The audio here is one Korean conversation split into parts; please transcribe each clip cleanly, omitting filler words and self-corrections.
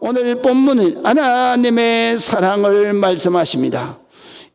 오늘 본문은 하나님의 사랑을 말씀하십니다.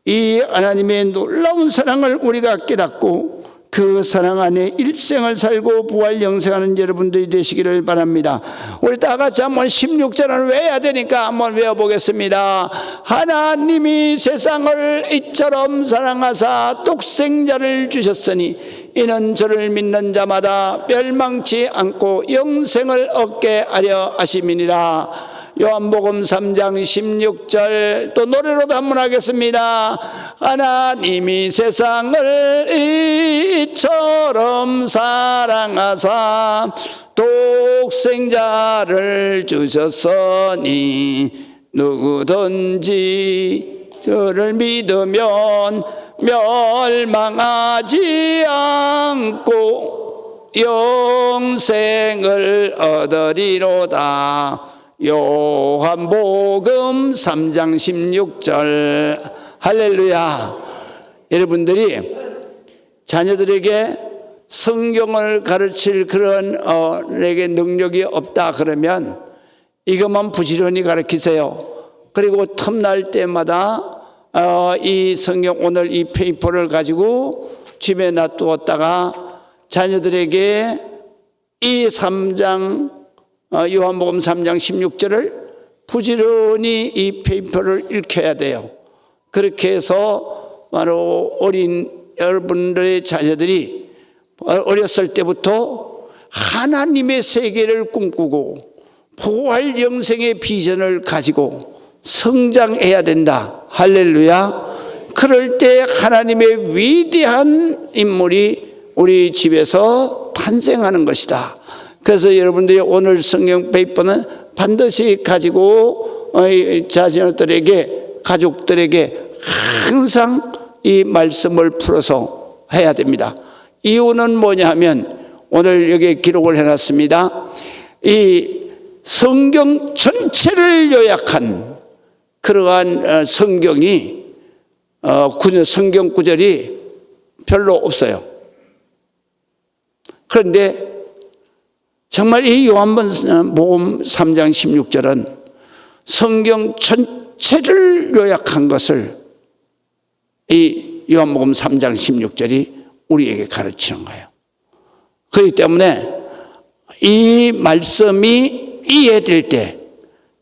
이 하나님의 놀라운 사랑을 우리가 깨닫고 그 사랑 안에 일생을 살고 부활 영생하는 여러분들이 되시기를 바랍니다. 우리 다 같이 한번 16절을 외워야 되니까 한번 외워보겠습니다. 하나님이 세상을 이처럼 사랑하사 독생자를 주셨으니 이는 저를 믿는 자마다 멸망치 않고 영생을 얻게 하려 하심이니라. 요한복음 3장 16절 또 노래로도 한번 하겠습니다. 하나님이 세상을 이처럼 사랑하사 독생자를 주셨으니 누구든지 저를 믿으면 멸망하지 않고 영생을 얻으리로다. 요한복음 3장 16절. 할렐루야. 여러분들이 자녀들에게 성경을 가르칠 그런 내게 능력이 없다 그러면 이것만 부지런히 가르치세요. 그리고 틈날 때마다 이 성경 오늘 이 페이퍼를 가지고 집에 놔두었다가 자녀들에게 이 3장 요한복음 3장 16절을 부지런히 이 페이퍼를 읽혀야 돼요. 그렇게 해서 바로 어린 여러분들의 자녀들이 어렸을 때부터 하나님의 세계를 꿈꾸고 부활 영생의 비전을 가지고 성장해야 된다. 할렐루야. 그럴 때 하나님의 위대한 인물이 우리 집에서 탄생하는 것이다. 그래서 여러분들이 오늘 성경 페이퍼는 반드시 가지고 자녀들에게 가족들에게 항상 이 말씀을 풀어서 해야 됩니다. 이유는 뭐냐 하면 오늘 여기에 기록을 해놨습니다. 이 성경 전체를 요약한 그러한 성경이 성경 구절이 별로 없어요. 그런데 정말 이 요한복음 3장 16절은 성경 전체를 요약한 것을 이 요한복음 3장 16절이 우리에게 가르치는 거예요. 그렇기 때문에 이 말씀이 이해될 때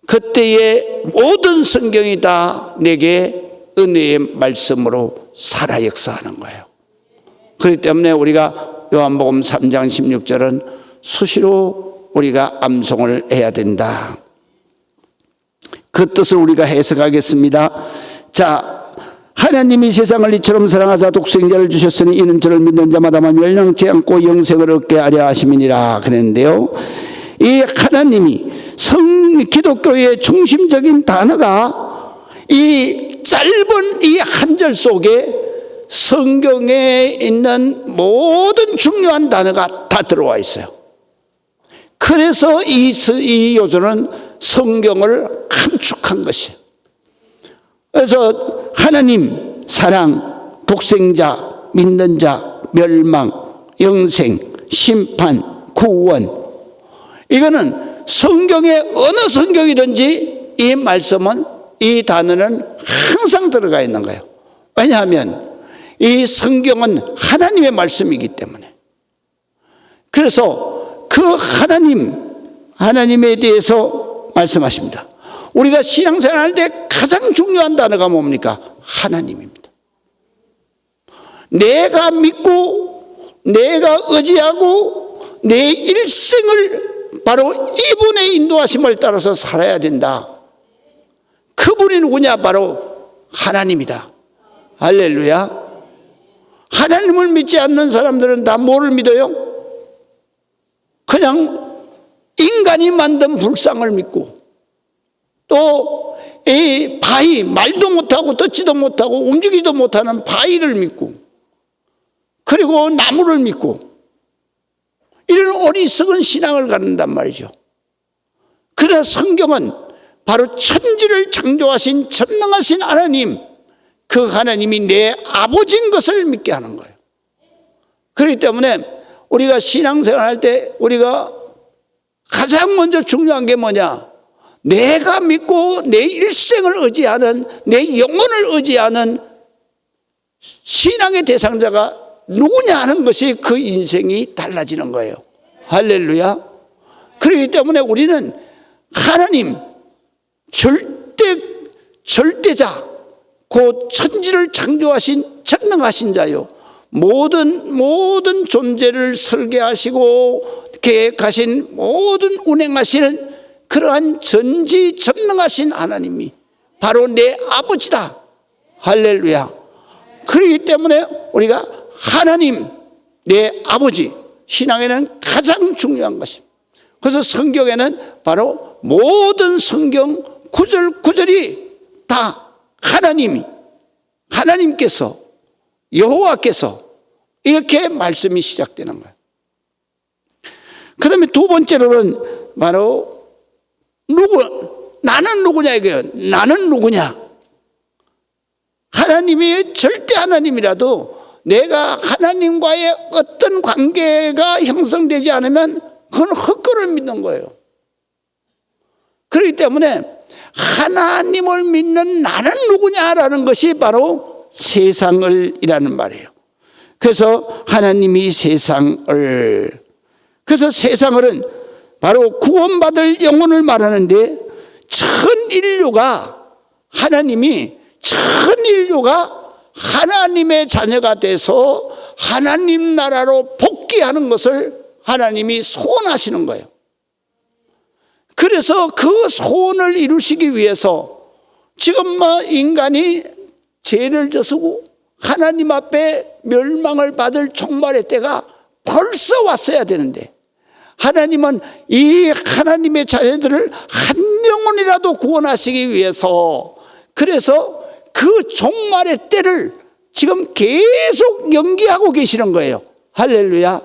그때의 모든 성경이 다 내게 은혜의 말씀으로 살아 역사하는 거예요. 그렇기 때문에 우리가 요한복음 3장 16절은 수시로 우리가 암송을 해야 된다. 그 뜻을 우리가 해석하겠습니다. 자, 하나님이 세상을 이처럼 사랑하사 독생자를 주셨으니 이는 저를 믿는 자마다 멸망치 않고 영생을 얻게 하려 하심이니라 그랬는데요. 이 하나님이 기독교의 중심적인 단어가 이 짧은 이 한 절 속에 성경에 있는 모든 중요한 단어가 다 들어와 있어요. 그래서 이 요소는 성경을 함축한 것이에요. 그래서 하나님, 사랑, 독생자, 믿는 자, 멸망, 영생, 심판, 구원, 이거는 성경의 어느 성경이든지 이 말씀은 이 단어는 항상 들어가 있는 거예요. 왜냐하면 이 성경은 하나님의 말씀이기 때문에. 그래서 그 하나님에 대해서 말씀하십니다. 우리가 신앙생활 할 때 가장 중요한 단어가 뭡니까? 하나님입니다. 내가 믿고 내가 의지하고 내 일생을 바로 이분의 인도하심을 따라서 살아야 된다. 그분이 누구냐? 바로 하나님이다. 할렐루야. 하나님을 믿지 않는 사람들은 다 뭐를 믿어요? 그냥 인간이 만든 불상을 믿고 또 이 바위, 말도 못하고 듣지도 못하고 움직이지도 못하는 바위를 믿고 그리고 나무를 믿고 이런 어리석은 신앙을 갖는단 말이죠. 그러나 성경은 바로 천지를 창조하신 전능하신 하나님, 그 하나님이 내 아버지인 것을 믿게 하는 거예요. 그렇기 때문에 우리가 신앙생활 할 때 우리가 가장 먼저 중요한 게 뭐냐? 내가 믿고 내 일생을 의지하는, 내 영혼을 의지하는 신앙의 대상자가 누구냐 하는 것이 그 인생이 달라지는 거예요. 할렐루야. 그렇기 때문에 우리는 하나님 절대자, 곧 천지를 창조하신 전능하신 자요, 모든 존재를 설계하시고 계획하신, 모든 운행하시는 그러한 전지전능하신 하나님이 바로 내 아버지다. 할렐루야. 그렇기 때문에 우리가 하나님, 내 아버지, 신앙에는 가장 중요한 것입니다. 그래서 성경에는 바로 모든 성경 구절구절이 다 하나님께서, 여호와께서 이렇게 말씀이 시작되는 거예요. 그 다음에 두 번째로는 바로 나는 누구냐 이거예요. 나는 누구냐. 하나님이 절대 하나님이라도 내가 하나님과의 어떤 관계가 형성되지 않으면 그건 헛거를 믿는 거예요. 그렇기 때문에 하나님을 믿는 나는 누구냐라는 것이 바로 세상을이라는 말이에요. 그래서 하나님이 그래서 세상을은 바로 구원받을 영혼을 말하는데, 천인류가 하나님의 자녀가 돼서 하나님 나라로 복귀하는 것을 하나님이 소원하시는 거예요. 그래서 그 소원을 이루시기 위해서 지금 인간이 죄를 저지르고 하나님 앞에 멸망을 받을 종말의 때가 벌써 왔어야 되는데, 하나님은 이 하나님의 자녀들을 한 영혼이라도 구원하시기 위해서, 그래서 그 종말의 때를 지금 계속 연기하고 계시는 거예요. 할렐루야.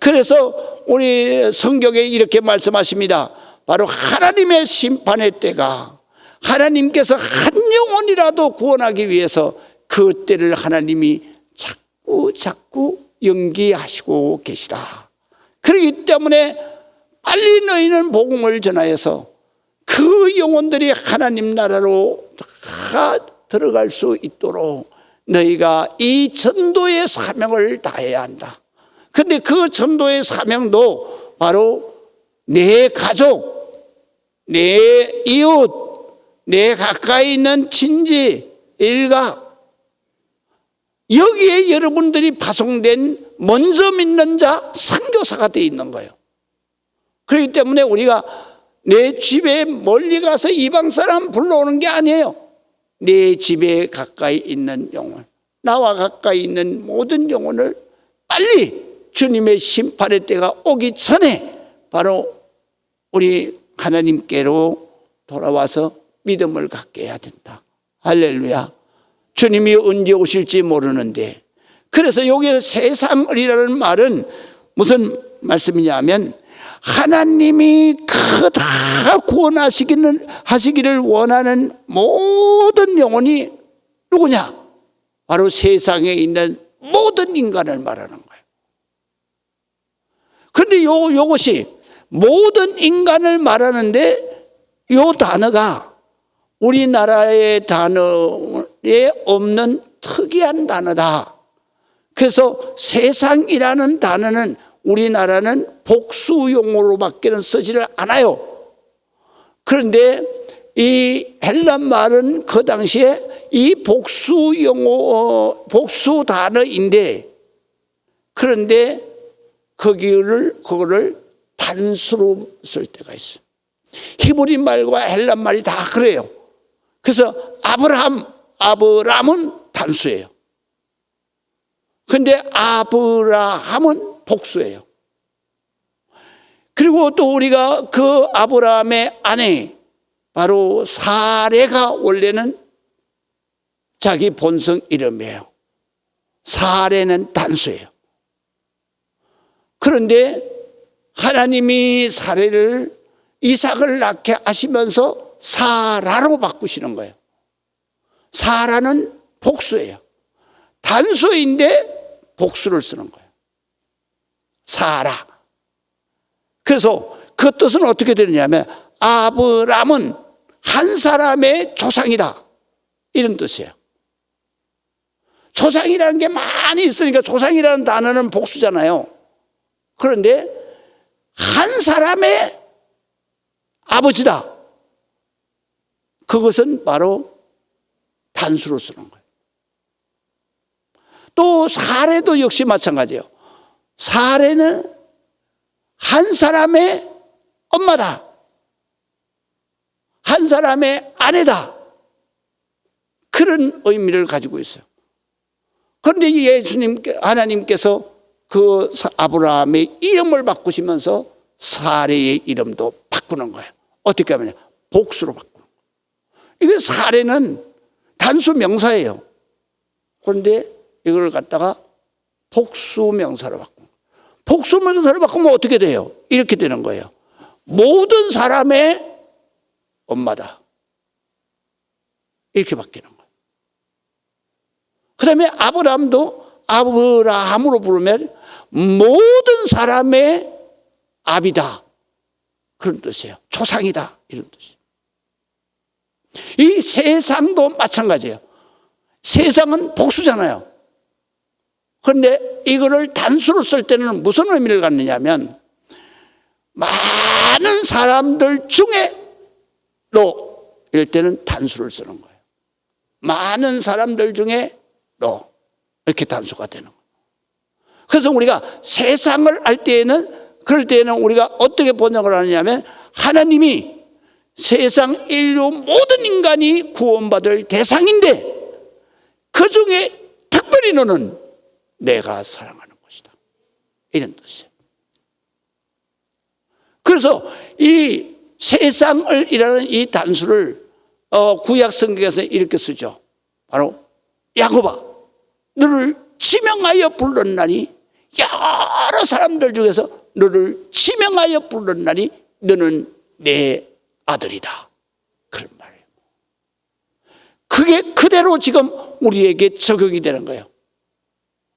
그래서 우리 성경에 이렇게 말씀하십니다. 바로 하나님의 심판의 때가, 하나님께서 한 영혼이라도 구원하기 위해서 그 때를 하나님이 자꾸 연기하시고 계시다. 그렇기 때문에 빨리 너희는 복음을 전하여서 그 영혼들이 하나님 나라로 다 들어갈 수 있도록 너희가 이 전도의 사명을 다해야 한다. 그런데 그 전도의 사명도 바로 내 가족, 내 이웃, 내 가까이 있는 친지, 일가, 여기에 여러분들이 파송된 먼저 믿는 자 선교사가 되어 있는 거예요. 그렇기 때문에 우리가 내 집에 멀리 가서 이방 사람 불러오는 게 아니에요. 내 집에 가까이 있는 영혼, 나와 가까이 있는 모든 영혼을 빨리 주님의 심판의 때가 오기 전에 바로 우리 하나님께로 돌아와서 믿음을 갖게 해야 된다. 할렐루야. 주님이 언제 오실지 모르는데, 그래서 여기서 세상을이라는 말은 무슨 말씀이냐면, 하나님이 다 구원하시기를 원하는 모든 영혼이 누구냐? 바로 세상에 있는 모든 인간을 말하는 거예요. 그런데 요것이 모든 인간을 말하는데, 요 단어가 우리나라의 단어에 없는 특이한 단어다. 그래서 세상이라는 단어는 우리나라는 복수용어로밖에는 쓰지를 않아요. 그런데 이 헬란 말은 그 당시에 이 복수 단어인데, 그런데 그거를 단수로 쓸 때가 있어요. 히브리 말과 헬란 말이 다 그래요. 그래서 아브람은 단수예요. 근데 아브라함은 복수예요. 그리고 또 우리가 그 아브라함의 아내 바로 사레가 원래는 자기 본성 이름이에요. 사레는 단수예요. 그런데 하나님이 사레를 이삭을 낳게 하시면서 사라로 바꾸시는 거예요. 사라는 복수예요. 단수인데 복수를 쓰는 거예요. 사라. 그래서 그 뜻은 어떻게 되느냐면, 아브람은 한 사람의 조상이다, 이런 뜻이에요. 조상이라는 게 많이 있으니까 조상이라는 단어는 복수잖아요. 그런데 한 사람의 아버지다, 그것은 바로 단수로 쓰는 거예요. 또 사례도 역시 마찬가지예요. 사례는 한 사람의 엄마다, 한 사람의 아내다, 그런 의미를 가지고 있어요. 그런데 하나님께서 그 아브라함의 이름을 바꾸시면서 사례의 이름도 바꾸는 거예요. 어떻게 하면 복수로 바꾸는 거예요. 이게 사례는 단수 명사예요. 그런데 이걸 갖다가 복수 명사로 바꾸는 거예요. 복수 명사로 바꾸면 어떻게 돼요? 이렇게 되는 거예요. 모든 사람의 엄마다, 이렇게 바뀌는 거예요. 그 다음에 아브라함도 아브라함으로 부르면 모든 사람의 아비다, 그런 뜻이에요. 조상이다, 이런 뜻이에요. 이 세상도 마찬가지예요. 세상은 복수잖아요. 그런데 이거를 단수로 쓸 때는 무슨 의미를 갖느냐면, 많은 사람들 중에로, 이럴 때는 단수를 쓰는 거예요. 많은 사람들 중에로, 이렇게 단수가 되는 거예요. 그래서 우리가 세상을 할 때에는, 그럴 때에는 우리가 어떻게 번역을 하느냐면, 하나님이 세상 인류 모든 인간이 구원받을 대상인데 그 중에 특별히 너는 내가 사랑하는 것이다, 이런 뜻이에요. 그래서 이 세상을 이라는 이 단수를 구약 성경에서 이렇게 쓰죠. 바로 야곱아, 너를 지명하여 불렀나니, 여러 사람들 중에서 너를 지명하여 불렀나니 너는 내 아들이다, 그런 말이에요. 그게 그대로 지금 우리에게 적용이 되는 거예요.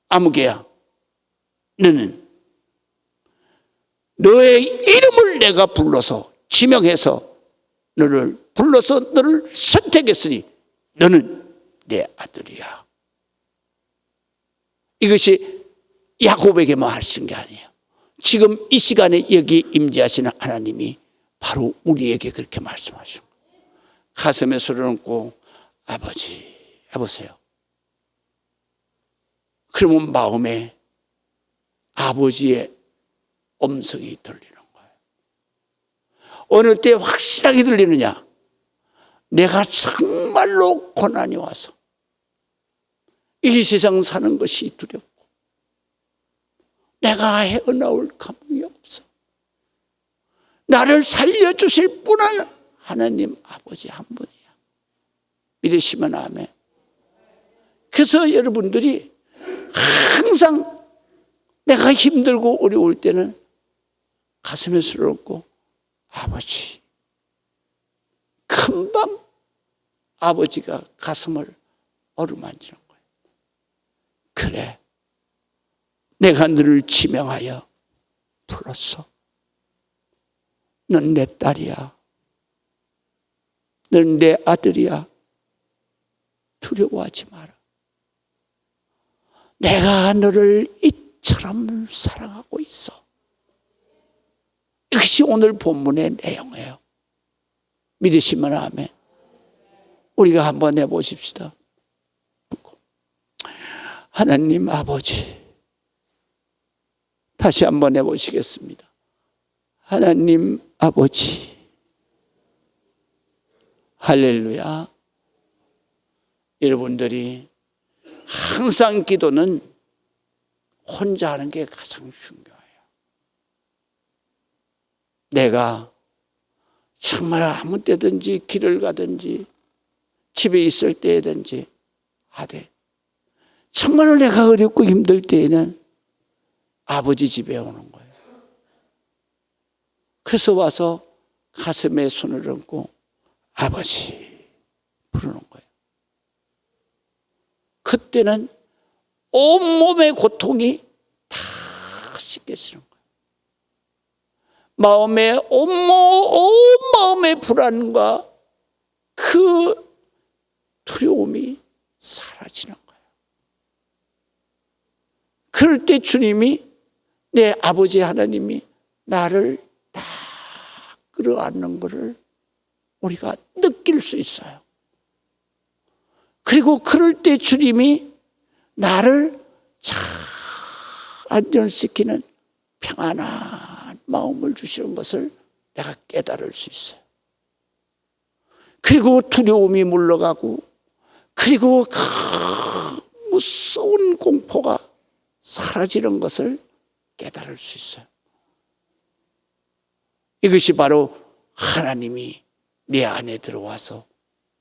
아무개야, 너는 너의 이름을 내가 불러서 지명해서 너를 불러서 너를 선택했으니 너는 내 아들이야. 이것이 야곱에게만 하신 게 아니에요. 지금 이 시간에 여기 임재하시는 하나님이 바로 우리에게 그렇게 말씀하시는 거예요. 가슴에 손을 얹고 아버지 해보세요. 그러면 마음에 아버지의 음성이 들리는 거예요. 어느 때 확실하게 들리느냐? 내가 정말로 고난이 와서 이 세상 사는 것이 두렵고 내가 헤어나올 감흥이 없어. 나를 살려주실 분은 하나님 아버지 한 분이야. 믿으시면 아멘. 그래서 여러분들이 항상 내가 힘들고 어려울 때는 가슴에 손을 얹고 아버지, 금방 아버지가 가슴을 어루만지는 거예요. 그래, 내가 너를 지명하여 불렀어. 넌 내 딸이야. 넌 내 아들이야. 두려워하지 마라. 내가 너를 이처럼 사랑하고 있어. 이것이 오늘 본문의 내용이에요. 믿으시면 아멘. 우리가 한번 해보십시다. 하나님 아버지, 다시 한번 해보시겠습니다. 하나님 아버지, 할렐루야. 여러분들이 항상 기도는 혼자 하는 게 가장 중요해요. 내가 정말 아무 때든지 길을 가든지 집에 있을 때든지 하되 정말로 내가 어렵고 힘들 때에는 아버지 집에 오는 거예요. 그래서 와서 가슴에 손을 얹고 아버지 부르는 거예요. 그때는 온몸의 고통이 다 씻겨지는 거예요. 마음의 온 마음의 불안과 그 두려움이 사라지는 거예요. 그럴 때 주님이, 내 아버지 하나님이 나를 다 끌어안는 것을 우리가 느낄 수 있어요. 그리고 그럴 때 주님이 나를 잘 안전시키는 평안한 마음을 주시는 것을 내가 깨달을 수 있어요. 그리고 두려움이 물러가고, 그리고 그 무서운 공포가 사라지는 것을 깨달을 수 있어요. 이것이 바로 하나님이 내 안에 들어와서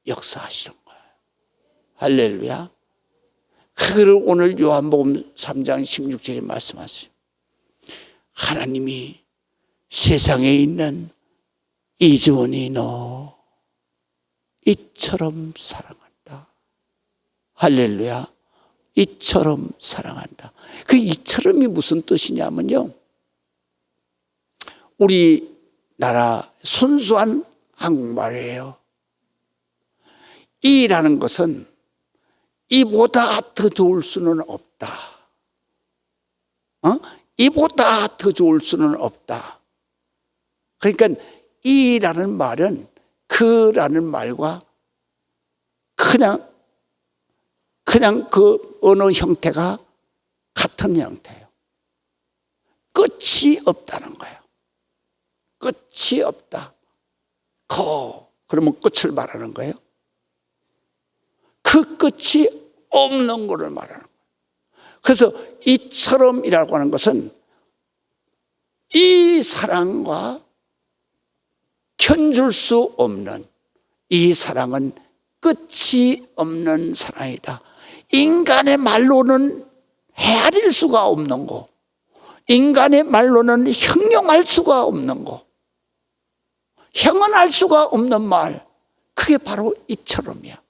역사하시는 거예요. 할렐루야. 그걸 오늘 요한복음 3장 16절에 말씀하세요. 하나님이 세상에 있는 이주원이 너 이처럼 사랑한다. 할렐루야. 이처럼 사랑한다. 그 이처럼이 무슨 뜻이냐면요, 우리나라 순수한 한국말이에요. 이라는 것은 이보다 더 좋을 수는 없다. 이보다 더 좋을 수는 없다. 그러니까 이라는 말은 그라는 말과 그냥 그 어느 형태가 같은 형태예요. 끝이 없다는 거예요. 끝이 없다. 그러면 끝을 말하는 거예요. 그 끝이 없는 것을 말하는 거예요. 그래서 이처럼이라고 하는 것은 이 사랑과 견줄 수 없는, 이 사랑은 끝이 없는 사랑이다. 인간의 말로는 헤아릴 수가 없는 거, 인간의 말로는 형용할 수가 없는 거, 형언할 수가 없는 말, 그게 바로 이처럼이야.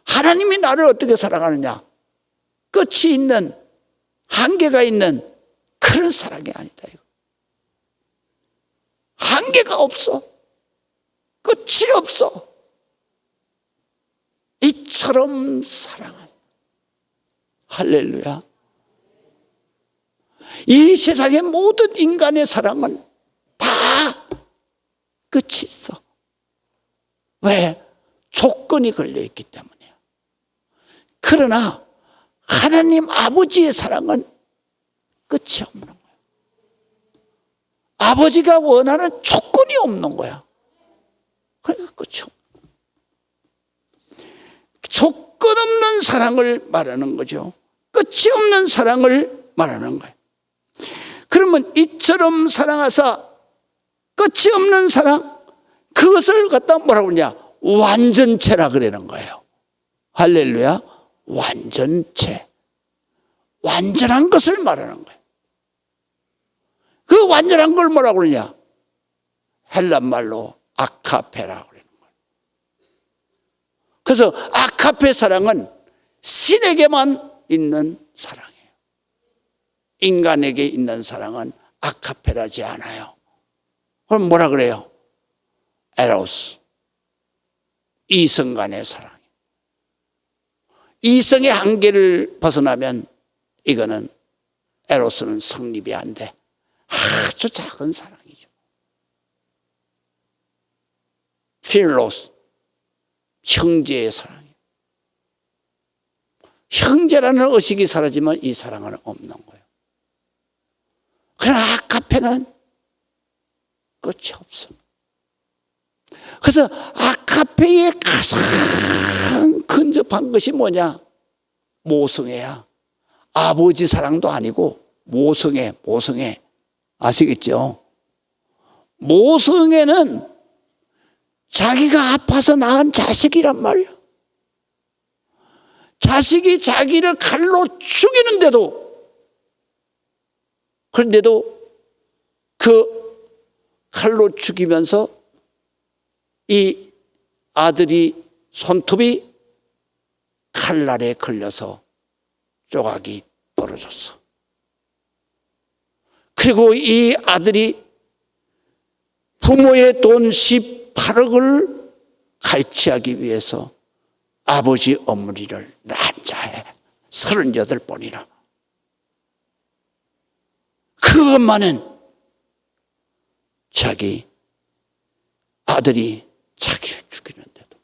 하나님이 나를 어떻게 사랑하느냐? 끝이 있는, 한계가 있는 그런 사랑이 아니다. 이거. 한계가 없어. 끝이 없어. 이처럼 사랑한다. 할렐루야. 이 세상의 모든 인간의 사랑은 다 끝이 있어. 왜? 조건이 걸려있기 때문이야. 그러나 하나님 아버지의 사랑은 끝이 없는 거야. 아버지가 원하는 조건이 없는 거야. 그러니까 끝이 없는 거야. 조건 없는 사랑을 말하는 거죠. 끝이 없는 사랑을 말하는 거예요. 그러면 이처럼 사랑하사 끝이 없는 사랑, 그것을 갖다 뭐라고 그러냐? 완전체라 그러는 거예요. 할렐루야. 완전체. 완전한 것을 말하는 거예요. 그 완전한 걸 뭐라고 그러냐? 헬란 말로 아카페라고 그러는 거예요. 그래서 아카페 사랑은 신에게만 있는 사랑이에요. 인간에게 있는 사랑은 아카페라지 않아요. 그럼 뭐라 그래요? 에로스. 이성 간의 사랑. 이성의 한계를 벗어나면 이거는 에로스는 성립이 안 돼. 아주 작은 사랑이죠. 필로스, 형제의 사랑이에요. 형제라는 의식이 사라지면 이 사랑은 없는 거예요. 그러나 아카페는 끝이 없어. 그래서 아카페의 가장 근접한 것이 뭐냐? 모성애야. 아버지 사랑도 아니고 모성애. 아시겠죠? 모성애는 자기가 아파서 낳은 자식이란 말이야. 자식이 자기를 칼로 죽이는데도, 그런데도 그 칼로 죽이면서 이 아들이 손톱이 칼날에 걸려서 조각이 떨어졌어. 그리고 이 아들이 부모의 돈 18억을 갈취하기 위해서 아버지 어머니를 난자해 38번이나. 그것만은 자기 아들이 자기를 죽이는데도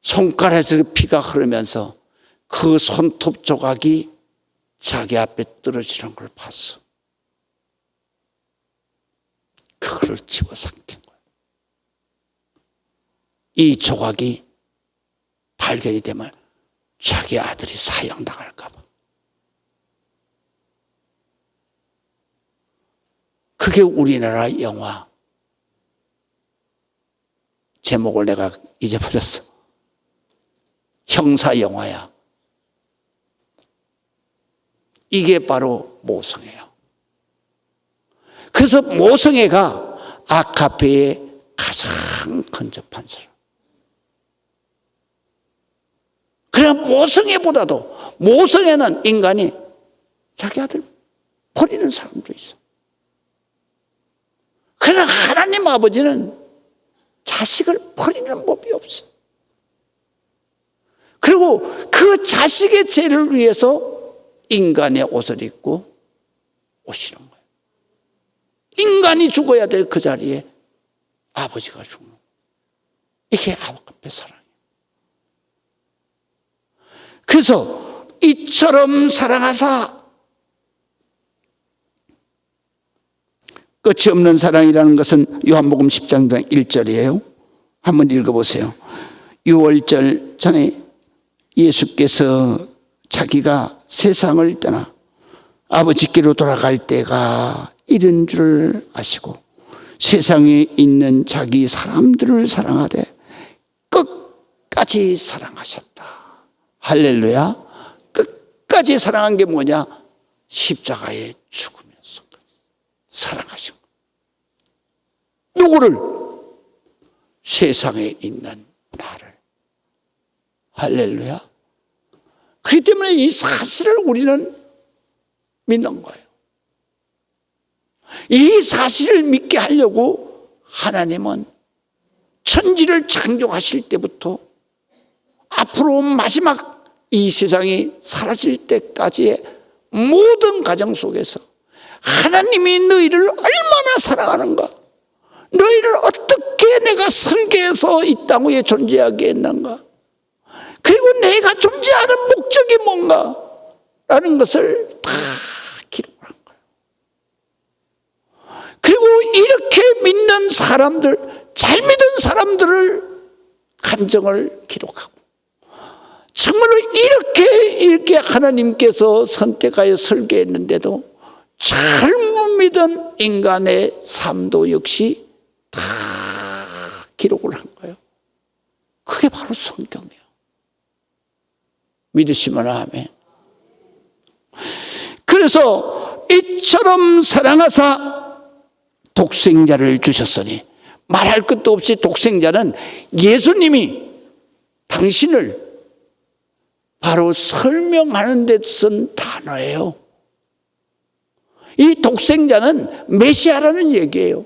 손가락에서 피가 흐르면서 그 손톱 조각이 자기 앞에 떨어지는 걸 봤어. 그거를 집어삼킨 거예요. 이 조각이 발견이 되면 자기 아들이 사형당할까 봐. 그게 우리나라 영화 제목을 내가 잊어버렸어. 형사 영화야. 이게 바로 모성애예요. 그래서 모성애가 아카페의 가장 근접한 사람. 그러나 모성애보다도, 모성애는 인간이 자기 아들 버리는 사람도 있어. 그러나 하나님 아버지는 자식을 버리는 법이 없어. 그리고 그 자식의 죄를 위해서 인간의 옷을 입고 오시는 거예요. 인간이 죽어야 될 그 자리에 아버지가 죽는 거예요. 이게 아버지의 사랑이에요. 그래서 이처럼 사랑하사, 끝이 없는 사랑이라는 것은 요한복음 10장 1절이에요. 한번 읽어보세요. 6월절 전에 예수께서 자기가 세상을 떠나 아버지께로 돌아갈 때가 이른 줄 아시고 세상에 있는 자기 사람들을 사랑하되 끝까지 사랑하셨다. 할렐루야. 끝까지 사랑한 게 뭐냐? 십자가에 죽으면서까지 사랑하신 거예요. 누구를? 세상에 있는 나를. 할렐루야. 그렇기 때문에 이 사실을 우리는 믿는 거예요. 이 사실을 믿게 하려고 하나님은 천지를 창조하실 때부터 앞으로 마지막 이 세상이 사라질 때까지의 모든 과정 속에서 하나님이 너희를 얼마나 사랑하는가, 너희를 어떻게 내가 설계해서 이 땅 위에 존재하게 했는가, 그리고 내가 존재하는 목적이 뭔가 라는 것을 다 기록한 거예요. 그리고 이렇게 믿는 사람들, 잘 믿은 사람들을 간증을 기록하고, 정말로 이렇게 하나님께서 선택하여 설계했는데도 잘못 믿은 인간의 삶도 역시 다 기록을 한 거예요. 그게 바로 성경이에요. 믿으시면 아멘. 그래서 이처럼 사랑하사 독생자를 주셨으니, 말할 것도 없이 독생자는 예수님이 당신을 바로 설명하는 데 쓴 단어예요. 이 독생자는 메시아라는 얘기예요.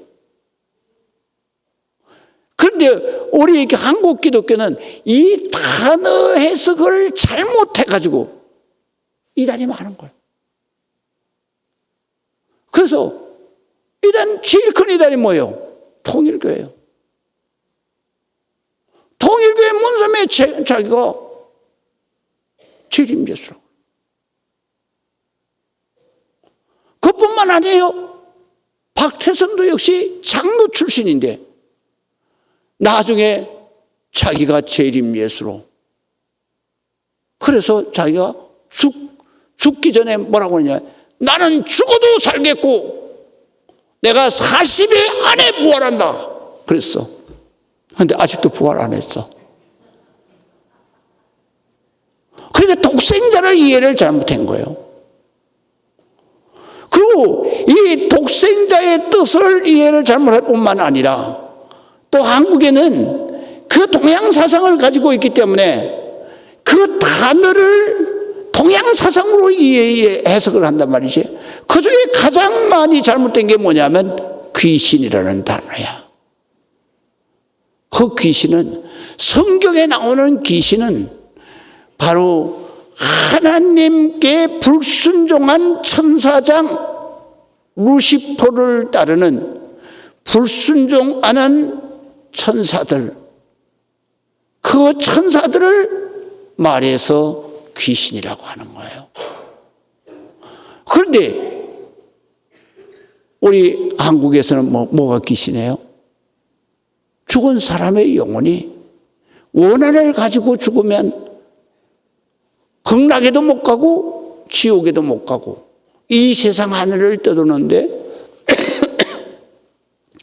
그런데 우리 한국 기독교는 이 단어 해석을 잘못해가지고 이단이 많은 거예요. 그래서 이단, 제일 큰 이단이 뭐예요? 통일교예요. 통일교의 문서에 자기가 재림예수라고. 그뿐만 아니에요. 박태선도 역시 장로 출신인데 나중에 자기가 재림예수로, 그래서 자기가 죽기 전에 뭐라고 하냐, 나는 죽어도 살겠고 내가 40일 안에 부활한다 그랬어. 그런데 아직도 부활 안 했어. 그러니까 독생자를 이해를 잘못한 거예요. 그리고 이 독생자의 뜻을 이해를 잘못할 뿐만 아니라 또 한국에는 그 동양 사상을 가지고 있기 때문에 그 단어를 동양 사상으로 해석을 한단 말이지. 그 중에 가장 많이 잘못된 게 뭐냐면 귀신이라는 단어야. 그 귀신은, 성경에 나오는 귀신은 바로 하나님께 불순종한 천사장 루시퍼를 따르는 불순종하는 천사들, 그 천사들을 말해서 귀신이라고 하는 거예요. 그런데 우리 한국에서는 뭐가 귀신이에요? 죽은 사람의 영혼이 원한을 가지고 죽으면 극락에도 못 가고 지옥에도 못 가고 이 세상 하늘을 떠도는데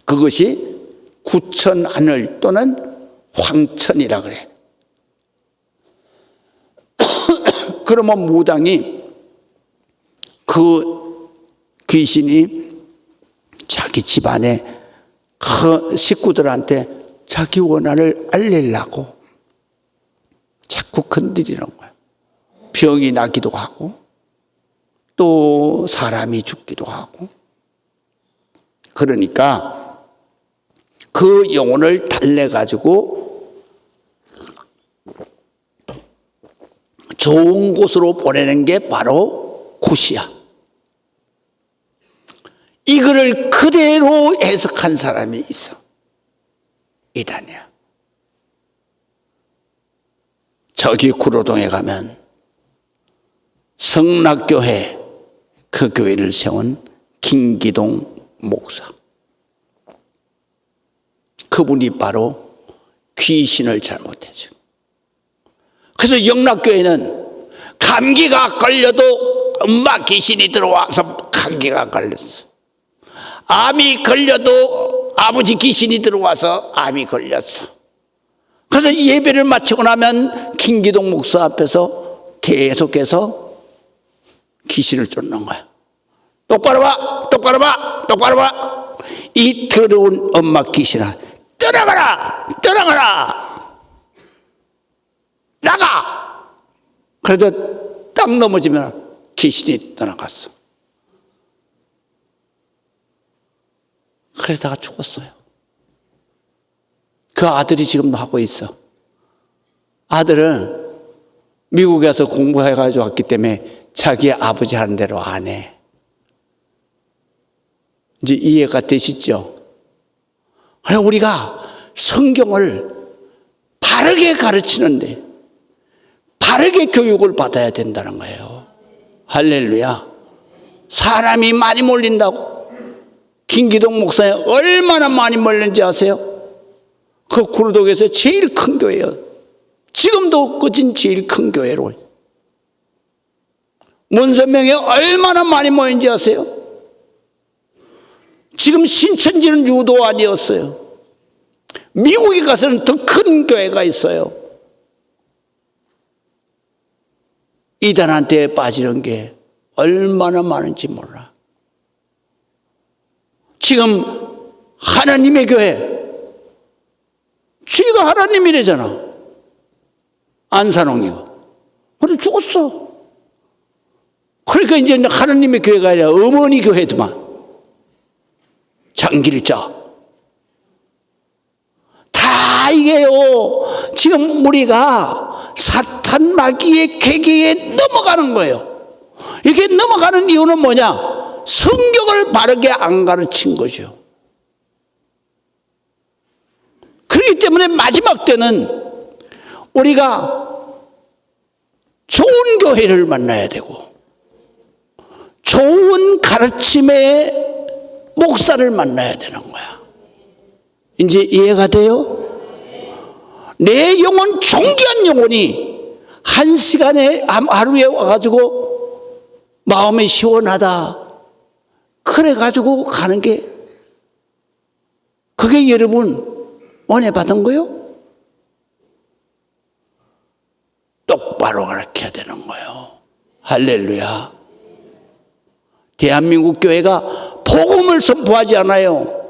그것이 구천 하늘 또는 황천이라 그래. 그러면 무당이 그 귀신이 자기 집안에 그 식구들한테 자기 원한을 알리려고 자꾸 건드리는 거야. 병이 나기도 하고 또 사람이 죽기도 하고. 그러니까 그 영혼을 달래가지고 좋은 곳으로 보내는 게 바로 굿이야. 이 글을 그대로 해석한 사람이 있어. 이단이야. 저기 구로동에 가면 성락교회, 그 교회를 세운 김기동 목사, 그분이 바로 귀신을 잘못했죠. 그래서 영락교회는 감기가 걸려도 엄마 귀신이 들어와서 감기가 걸렸어. 암이 걸려도 아버지 귀신이 들어와서 암이 걸렸어. 그래서 예배를 마치고 나면 김기동 목사 앞에서 계속해서 귀신을 쫓는 거야. 똑바로 봐, 똑바로 봐, 똑바로 봐. 이 더러운 엄마 귀신아, 떠나가라, 떠나가라, 나가. 그래도 딱 넘어지면 귀신이 떠나갔어. 그러다가 죽었어요. 그 아들이 지금도 하고 있어. 아들은 미국에서 공부해가지고 왔기 때문에 자기 아버지 하는 대로 안 해. 이제 이해가 되시죠? 그래서 우리가 성경을 바르게 가르치는데 바르게 교육을 받아야 된다는 거예요. 할렐루야. 사람이 많이 몰린다고. 김기동 목사님 얼마나 많이 몰렸는지 아세요? 그 구로동에서 제일 큰 교회예요. 지금도 거진 제일 큰 교회로. 문선명에 얼마나 많이 모였는지 아세요? 지금 신천지는 유도 아니었어요. 미국에 가서는 더 큰 교회가 있어요. 이단한테 빠지는 게 얼마나 많은지 몰라. 지금 하나님의 교회, 쥐가 하나님이래잖아. 안산홍이가. 근데 죽었어. 그러니까 이제 하나님의 교회가 아니라 어머니 교회더만. 장길자. 다 이게요. 지금 우리가 사탄 마귀의 괴계에 넘어가는 거예요. 이렇게 넘어가는 이유는 뭐냐? 성경을 바르게 안 가르친 거죠. 그렇기 때문에 마지막 때는 우리가 좋은 교회를 만나야 되고 좋은 가르침의 목사를 만나야 되는 거야. 이제 이해가 돼요? 내 영혼, 존귀한 영혼이 한 시간에 하루에 와가지고 마음이 시원하다 그래가지고 가는 게, 그게 여러분 은혜 받은 거요? 똑바로 가르쳐야 되는 거예요. 할렐루야. 대한민국 교회가 복음을 선포하지 않아요.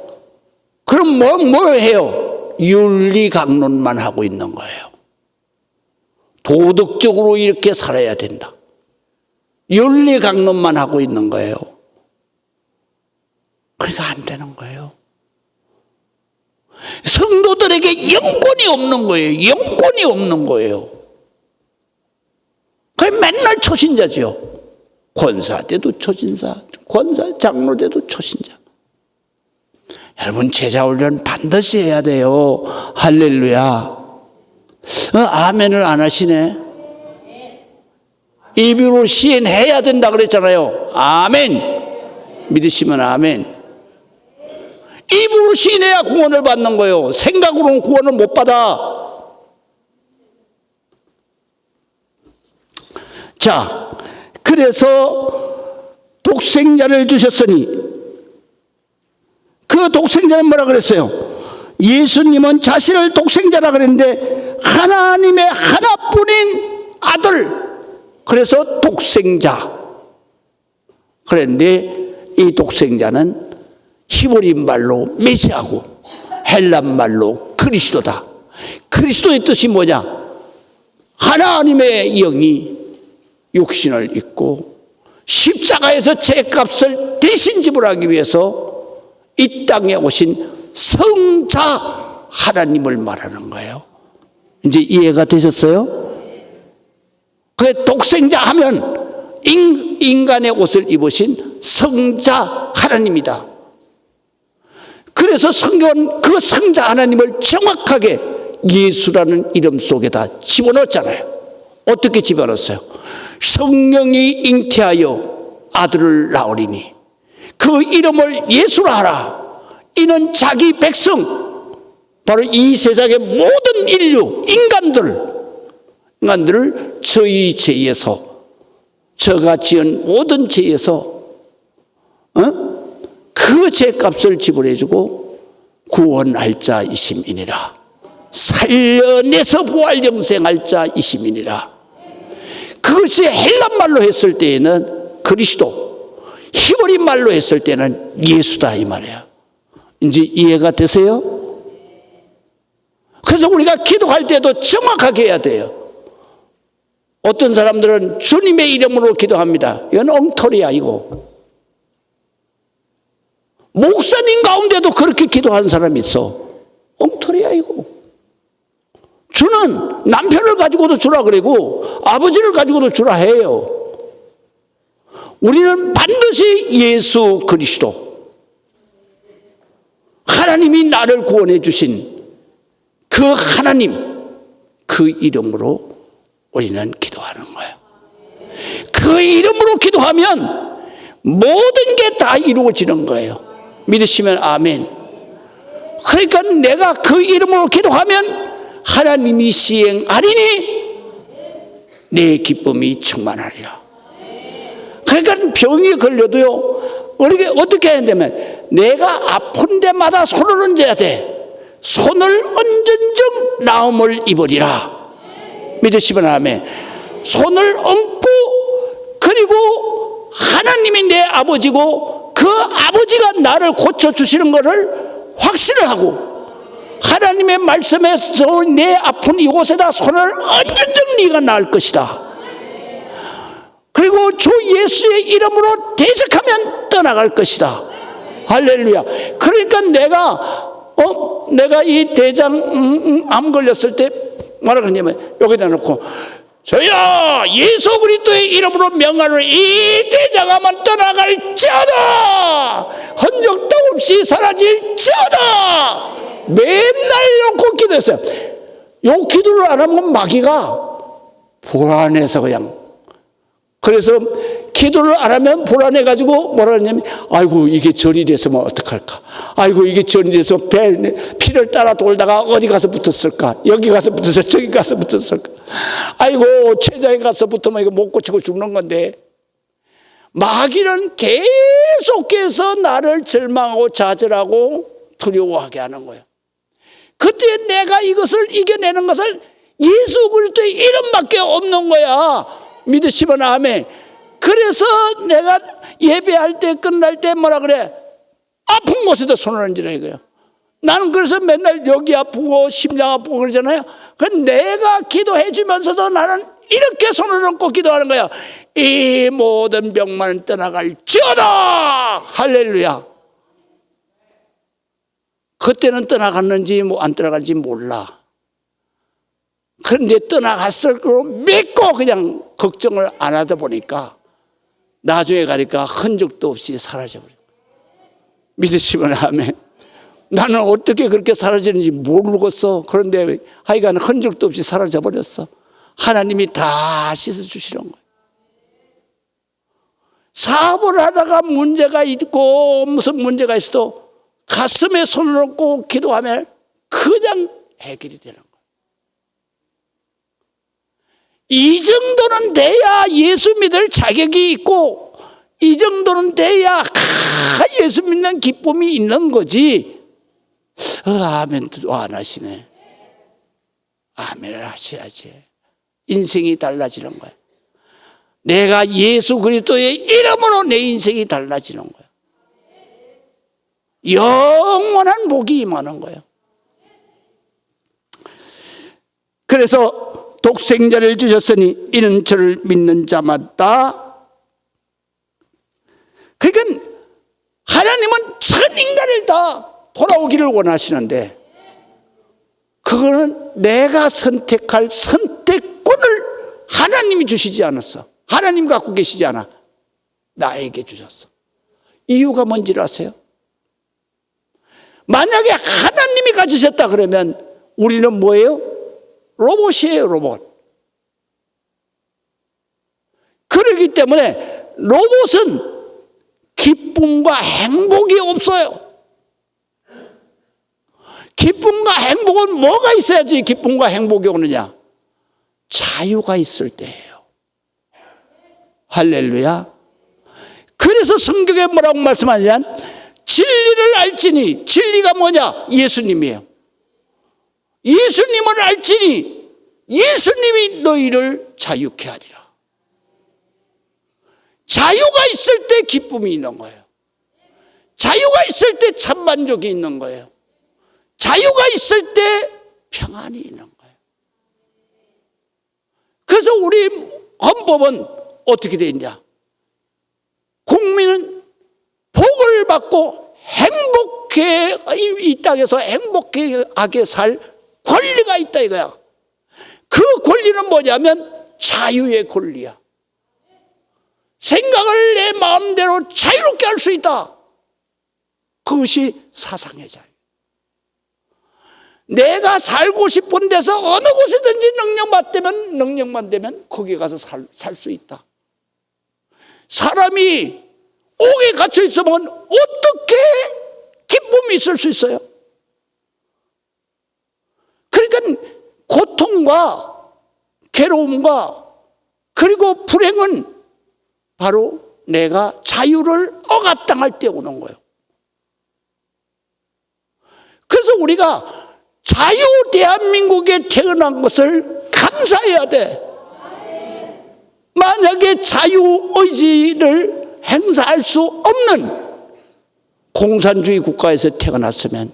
그럼 뭘 해요? 윤리 강론만 하고 있는 거예요. 도덕적으로 이렇게 살아야 된다. 윤리 강론만 하고 있는 거예요. 그러니까 안 되는 거예요. 성도들에게 영권이 없는 거예요. 영권이 없는 거예요. 그게 맨날 초신자죠. 권사 때도 초신자, 권사, 장로 때도 초신자. 여러분, 제자 훈련 반드시 해야 돼요. 할렐루야. 아멘을 안 하시네. 입으로 시인해야 된다 그랬잖아요. 아멘. 믿으시면 아멘. 입으로 시인해야 구원을 받는 거예요. 생각으로는 구원을 못 받아. 자, 그래서 독생자를 주셨으니, 그 독생자는 뭐라 그랬어요? 예수님은 자신을 독생자라 그랬는데 하나님의 하나뿐인 아들, 그래서 독생자 그랬는데, 이 독생자는 히브리 말로 메시아고 헬란 말로 그리스도다. 그리스도의 뜻이 뭐냐? 하나님의 영이 육신을 입고 십자가에서 죄값을 대신 지불하기 위해서 이 땅에 오신 성자 하나님을 말하는 거예요. 이제 이해가 되셨어요? 그 독생자 하면 인간의 옷을 입으신 성자 하나님이다. 그래서 성경은 그 성자 하나님을 정확하게 예수라는 이름 속에다 집어넣었잖아요. 어떻게 집어넣었어요? 성령이 잉태하여 아들을 낳으리니 그 이름을 예수라 하라. 이는 자기 백성, 바로 이 세상의 모든 인류, 인간들을 저희 죄에서, 저가 지은 모든 죄에서 그 죄값을 지불해주고 구원할 자이심이니라. 살려내서 부활 영생할 자이심이니라. 그것이 헬란 말로 했을 때에는 그리스도, 히브리 말로 했을 때는 예수다 이 말이야. 이제 이해가 되세요? 그래서 우리가 기도할 때도 정확하게 해야 돼요. 어떤 사람들은 주님의 이름으로 기도합니다. 이건 엉터리야 이거. 목사님 가운데도 그렇게 기도하는 사람이 있어. 엉터리야 이거. 주는 남편을 가지고도 주라 그러고 아버지를 가지고도 주라 해요. 우리는 반드시 예수 그리스도, 하나님이 나를 구원해 주신 그 하나님, 그 이름으로 우리는 기도하는 거예요. 그 이름으로 기도하면 모든 게 다 이루어지는 거예요. 믿으시면 아멘. 그러니까 내가 그 이름으로 기도하면 하나님이 시행하리니 내 기쁨이 충만하리라. 그러니까 병이 걸려도요, 우리가 어떻게 해야 되냐면 내가 아픈 데마다 손을 얹어야 돼. 손을 얹은 즉 나음을 입으리라. 믿으시면 아멘. 손을 얹고, 그리고 하나님이 내 아버지고 그 아버지가 나를 고쳐주시는 것을 확신을 하고, 하나님의 말씀에서 내 아픈 이곳에다 손을 얹은 즉 네가 나을 것이다. 그리고 주 예수의 이름으로 대적하면 떠나갈 것이다. 할렐루야. 그러니까 내가 이 대장 암 걸렸을 때 뭐라 그러냐면 여기다 놓고, 저야 예수 그리스도의 이름으로 명하노니 이 대장암은 떠나갈지어다. 흔적도 없이 사라질지어다. 맨날 놓고 기도했어요. 요 기도를 안 하면 마귀가 불안해서 그냥, 그래서 기도를 안 하면 불안해가지고 뭐라 그러냐면, 아이고 이게 전이 됐으면 어떡할까, 아이고 이게 전이 돼서 피를 따라 돌다가 어디 가서 붙었을까, 여기 가서 붙었을까, 저기 가서 붙었을까, 아이고 췌장에 가서 붙으면 이거 못 고치고 죽는 건데. 마귀는 계속해서 나를 절망하고 좌절하고 두려워하게 하는 거예요. 그때 내가 이것을 이겨내는 것을 예수 그리스도의 이름밖에 없는 거야. 믿으시면 아멘. 그래서 내가 예배할 때 끝날 때 뭐라 그래? 아픈 곳에도 손을 얹으라 이거예요. 나는 그래서 맨날 여기 아프고 심장 아프고 그러잖아요. 그 내가 기도해 주면서도 나는 이렇게 손을 얹고 기도하는 거야. 이 모든 병만 떠나갈지어다. 할렐루야. 그때는 떠나갔는지 안 떠나갈지 몰라. 그런데 떠나갔을 거로 믿고 그냥 걱정을 안 하다 보니까 나중에 가니까 흔적도 없이 사라져버려. 믿으시면 아멘. 나는 어떻게 그렇게 사라지는지 모르겠어. 그런데 하여간 흔적도 없이 사라져버렸어. 하나님이 다 씻어주시는 거예요. 사업을 하다가 문제가 있고 무슨 문제가 있어도 가슴에 손을 얹고 기도하면 그냥 해결이 되는 거예요. 이 정도는 돼야 예수 믿을 자격이 있고 이 정도는 돼야 예수 믿는 기쁨이 있는 거지. 아멘도 안 하시네. 아멘을 하셔야지. 인생이 달라지는 거야. 내가 예수 그리스도의 이름으로 내 인생이 달라지는 거야. 영원한 복이 임하는 거예요. 그래서 독생자를 주셨으니 이는 저를 믿는 자마다. 그러니까 하나님은 전 인간을 다 돌아오기를 원하시는데 그거는 내가 선택할 선택권을 하나님이 주시지 않았어. 하나님 갖고 계시지 않아. 나에게 주셨어. 이유가 뭔지를 아세요? 만약에 하나님이 가지셨다 그러면 우리는 뭐예요? 로봇이에요, 로봇. 그렇기 때문에 로봇은 기쁨과 행복이 없어요. 기쁨과 행복은 뭐가 있어야지 기쁨과 행복이 오느냐? 자유가 있을 때예요. 할렐루야. 그래서 성경에 뭐라고 말씀하냐면 진리를 알지니, 진리가 뭐냐? 예수님이에요. 예수님을 알지니 예수님이 너희를 자유케 하리라. 자유가 있을 때 기쁨이 있는 거예요. 자유가 있을 때 참만족이 있는 거예요. 자유가 있을 때 평안이 있는 거예요. 그래서 우리 헌법은 어떻게 되어 있냐? 국민은 복을 받고 행복해, 이 땅에서 행복하게 살 권리가 있다 이거야. 그 권리는 뭐냐면 자유의 권리야. 생각을 내 마음대로 자유롭게 할 수 있다. 그것이 사상의 자유. 내가 살고 싶은 데서 어느 곳이든지 능력만 되면 거기 가서 살 수 있다. 사람이 옥에 갇혀 있으면 어떻게 기쁨이 있을 수 있어요? 그러니까 고통과 괴로움과 그리고 불행은 바로 내가 자유를 억압당할 때 오는 거예요. 그래서 우리가 자유 대한민국에 태어난 것을 감사해야 돼. 만약에 자유의지를 행사할 수 없는 공산주의 국가에서 태어났으면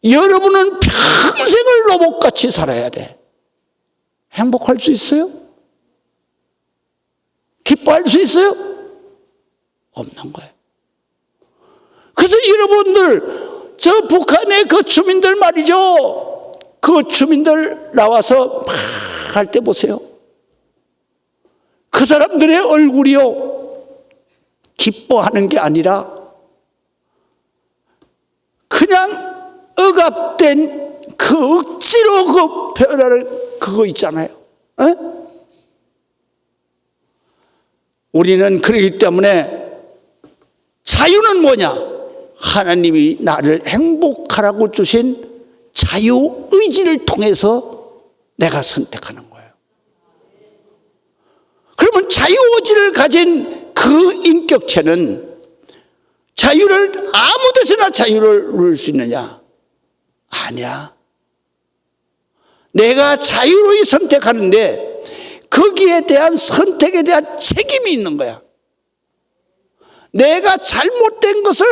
여러분은 평생을 로봇같이 살아야 돼. 행복할 수 있어요? 기뻐할 수 있어요? 없는 거예요. 그래서 여러분들 저 북한의 그 주민들 말이죠. 그 주민들 나와서 막 할 때 보세요. 그 사람들의 얼굴이요. 기뻐하는 게 아니라 그냥 억압된 그 억지로 그 표현하는 그거 있잖아요. 에? 우리는 그렇기 때문에 자유는 뭐냐? 하나님이 나를 행복하라고 주신 자유의지를 통해서 내가 선택하는 거예요. 그러면 자유의지를 가진 그 인격체는 자유를 아무 데서나 자유를 누릴 수 있느냐? 아니야. 내가 자유로이 선택하는데 거기에 대한 선택에 대한 책임이 있는 거야. 내가 잘못된 것을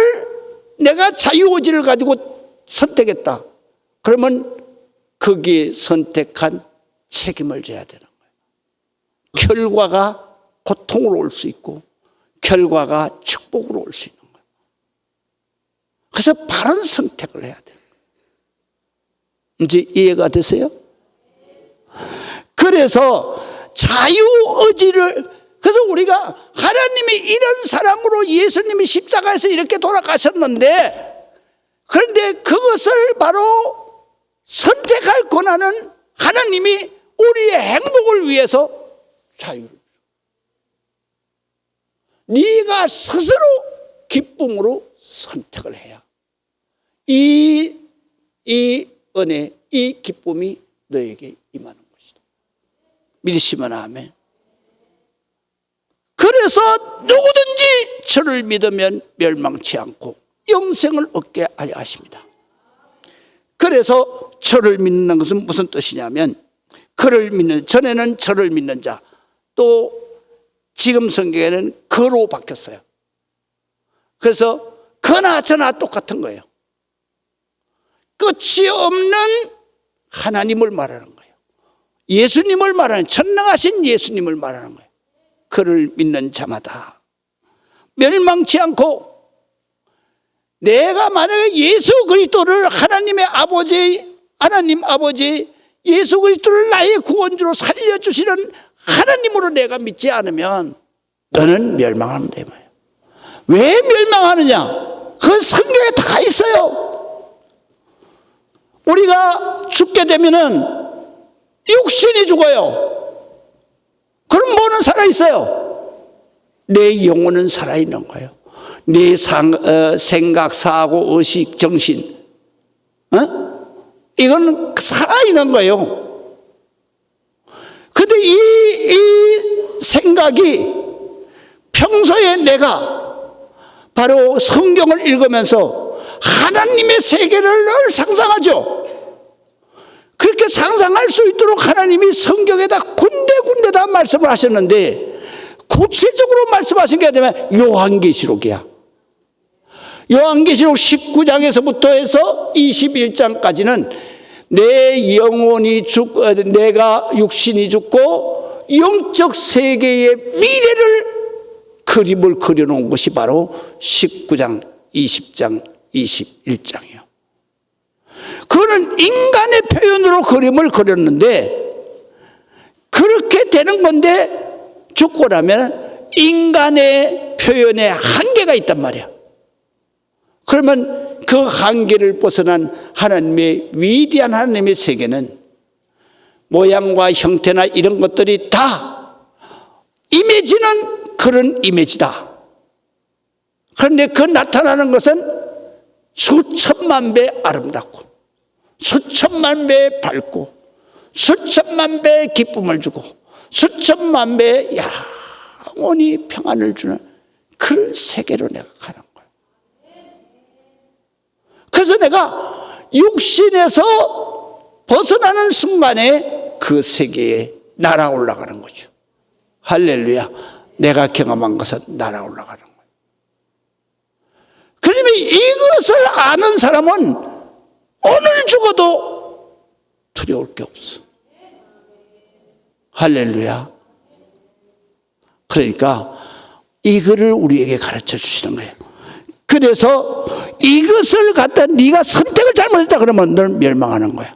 내가 자유의지를 가지고 선택했다. 그러면 거기에 선택한 책임을 져야 되는 거예요. 결과가 고통으로 올 수 있고 결과가 축복으로 올 수 있는 거예요. 그래서 바른 선택을 해야 돼요. 이제 이해가 되세요? 그래서 자유의지를, 그래서 우리가 하나님이 이런 사람으로 예수님이 십자가에서 이렇게 돌아가셨는데, 그런데 그것을 바로 선택할 권한은 하나님이 우리의 행복을 위해서 자유를 줘. 네가 스스로 기쁨으로 선택을 해야 이 은혜, 이 기쁨이 너에게 임하는 것이다. 믿으시면 아멘. 그래서 누구든지 저를 믿으면 멸망치 않고 영생을 얻게 하려 하십니다. 그래서 저를 믿는 것은 무슨 뜻이냐면, 그를 믿는, 전에는 저를 믿는 자, 또 지금 성경에는 그로 바뀌었어요. 그래서 그나 저나 똑같은 거예요. 끝이 없는 하나님을 말하는 거예요. 예수님을 말하는, 전능하신 예수님을 말하는 거예요. 그를 믿는 자마다 멸망치 않고, 내가 만약에 예수 그리스도를 하나님 아버지 예수 그리스도를 나의 구원주로 살려주시는 하나님으로 내가 믿지 않으면 너는 멸망한다 이 말이에요. 왜 멸망하느냐? 그 성경에 다 있어요. 우리가 죽게 되면은 육신이 죽어요. 그럼 뭐는 살아있어요? 내 영혼은 살아있는 거예요. 내 생각, 사고, 의식, 정신, 이건 살아있는 거예요. 근데 이 생각이 평소에 내가 바로 성경을 읽으면서 하나님의 세계를 늘 상상하죠. 그렇게 상상할 수 있도록 하나님이 성경에다 군데군데 다 말씀을 하셨는데, 구체적으로 말씀하신 게 되면 요한계시록이야. 요한계시록 19장에서부터 해서 21장까지는 내 영혼이 죽고 내가 육신이 죽고 영적 세계의 미래를 그림을 그려놓은 것이 바로 19장, 20장, 21장이에요. 그거는 인간의 표현으로 그림을 그렸는데, 그렇게 되는 건데 죽고 나면 인간의 표현에 한계가 있단 말이야. 그러면 그 한계를 벗어난 하나님의 위대한 하나님의 세계는 모양과 형태나 이런 것들이 다 이미지는 그런 이미지다. 그런데 그 나타나는 것은 수천만 배 아름답고 수천만 배 밝고 수천만 배 기쁨을 주고 수천만 배 영원히 평안을 주는 그 세계로 내가 가는 거예요. 그래서 내가 육신에서 벗어나는 순간에 그 세계에 날아 올라가는 거죠. 할렐루야. 내가 경험한 것은 날아 올라가는 거예요. 그러면 이것을 아는 사람은 오늘 죽어도 두려울 게 없어. 할렐루야. 그러니까 이거를 우리에게 가르쳐 주시는 거예요. 그래서 이것을 갖다 네가 선택을 잘못했다 그러면 너는 멸망하는 거야.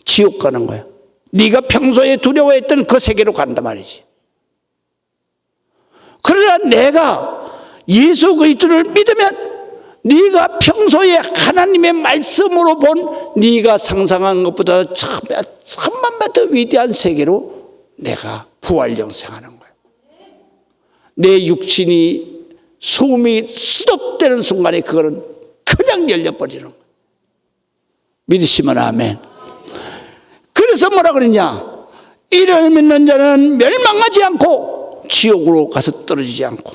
지옥 가는 거야. 네가 평소에 두려워했던 그 세계로 간단 말이지. 그러나 내가 예수 그리스도를 믿으면 네가 평소에 하나님의 말씀으로 본 네가 상상한 것보다 천만 배 더 위대한 세계로 내가 부활 영생하는 거야. 내 육신이 숨이 스톱되는 순간에 그거는 그냥 열려버리는 거야. 믿으시면 아멘. 그래서 뭐라 그러냐? 이를 믿는 자는 멸망하지 않고 지옥으로 가서 떨어지지 않고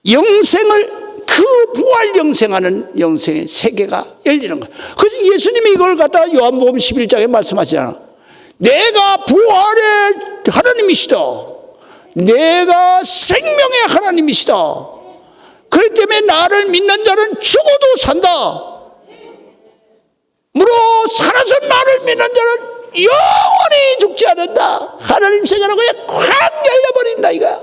영생을, 그 부활 영생하는 영생의 세계가 열리는 거예요. 그래서 예수님이 이걸 갖다 요한복음 11장에 말씀하시잖아. 내가 부활의 하나님이시다. 내가 생명의 하나님이시다. 그렇기 때문에 나를 믿는 자는 죽어도 산다. 무릇 살아서 나를 믿는 자는 영원히 죽지 않는다. 하나님 세계라고 그냥 콱 열려버린다 이거야.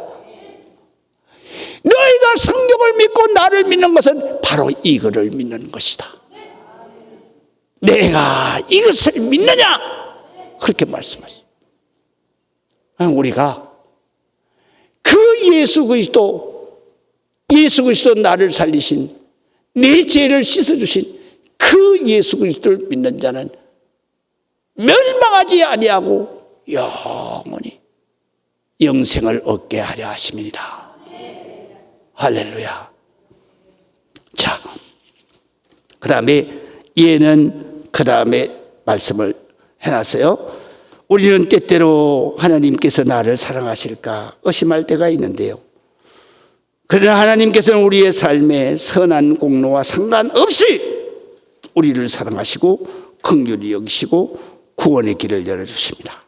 너희가 성경을 믿고 나를 믿는 것은 바로 이거를 믿는 것이다. 내가 이것을 믿느냐? 그렇게 말씀하시죠. 우리가 그 예수 그리스도 나를 살리신, 내 죄를 씻어주신 그 예수 그리스도를 믿는 자는 멸망하지 아니하고 영원히 영생을 얻게 하려 하심이니라. 할렐루야. 자, 그 다음에 얘는 그 다음에 말씀을 해놨어요. 우리는 때때로 하나님께서 나를 사랑하실까 의심할 때가 있는데요. 그러나 하나님께서는 우리의 삶에 선한 공로와 상관없이 우리를 사랑하시고 긍휼히 여기시고 구원의 길을 열어주십니다.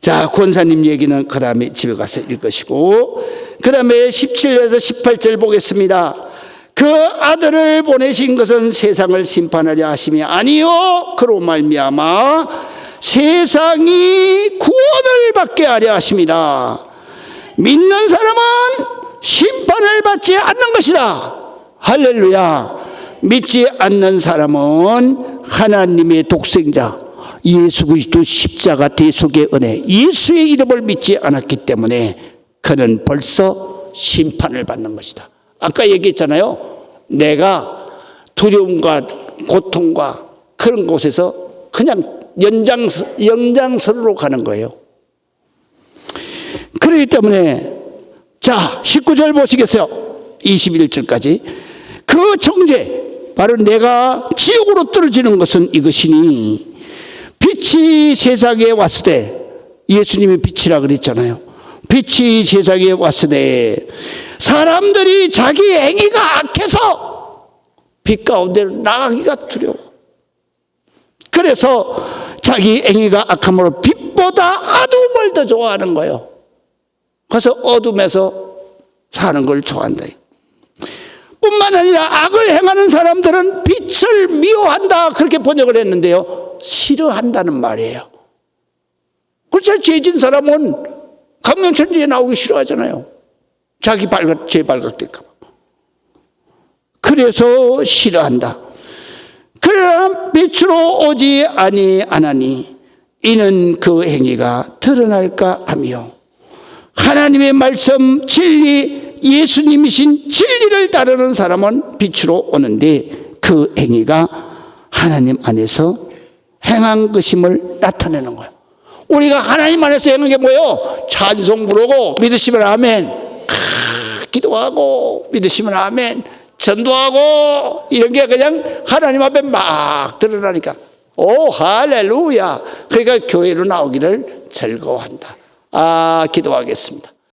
자, 권사님 얘기는 그 다음에 집에 가서 읽으시고, 그 다음에 17절에서 18절 보겠습니다. 그 아들을 보내신 것은 세상을 심판하려 하심이 아니요 그로 말미암아 세상이 구원을 받게 하려 하심이라. 믿는 사람은 심판을 받지 않는 것이다. 할렐루야. 믿지 않는 사람은 하나님의 독생자 예수 그리스도 십자가 대속의 은혜, 예수의 이름을 믿지 않았기 때문에 그는 벌써 심판을 받는 것이다. 아까 얘기했잖아요. 내가 두려움과 고통과 그런 곳에서 그냥 연장선으로 가는 거예요. 그렇기 때문에 자, 19절 보시겠어요? 21절까지. 그 정죄, 바로 내가 지옥으로 떨어지는 것은 이것이니 빛이 세상에 왔을 때, 예수님이 빛이라 그랬잖아요. 빛이 세상에 왔을 때 사람들이 자기 행위가 악해서 빛 가운데로 나가기가 두려워. 그래서 자기 행위가 악함으로 빛보다 어둠을 더 좋아하는 거예요. 그래서 어둠에서 사는 걸 좋아한다. 뿐만 아니라 악을 행하는 사람들은 빛을 미워한다, 그렇게 번역을 했는데요, 싫어한다는 말이에요. 그렇죠. 죄진 사람은 강명천지에 나오기 싫어하잖아요. 자기 죄 발각될까 봐. 그래서 싫어한다. 그러나 빛으로 오지 아니하나니 이는 그 행위가 드러날까 하며, 하나님의 말씀 진리, 예수님이신 진리를 따르는 사람은 빛으로 오는데 그 행위가 하나님 안에서 행한 것임을 나타내는 거예요. 우리가 하나님 안에서 행한 게 뭐예요? 찬송 부르고 믿으시면 아멘, 기도하고 믿으시면 아멘, 전도하고, 이런 게 그냥 하나님 앞에 막 드러나니까 오 할렐루야. 그러니까 교회로 나오기를 즐거워한다. 기도하겠습니다.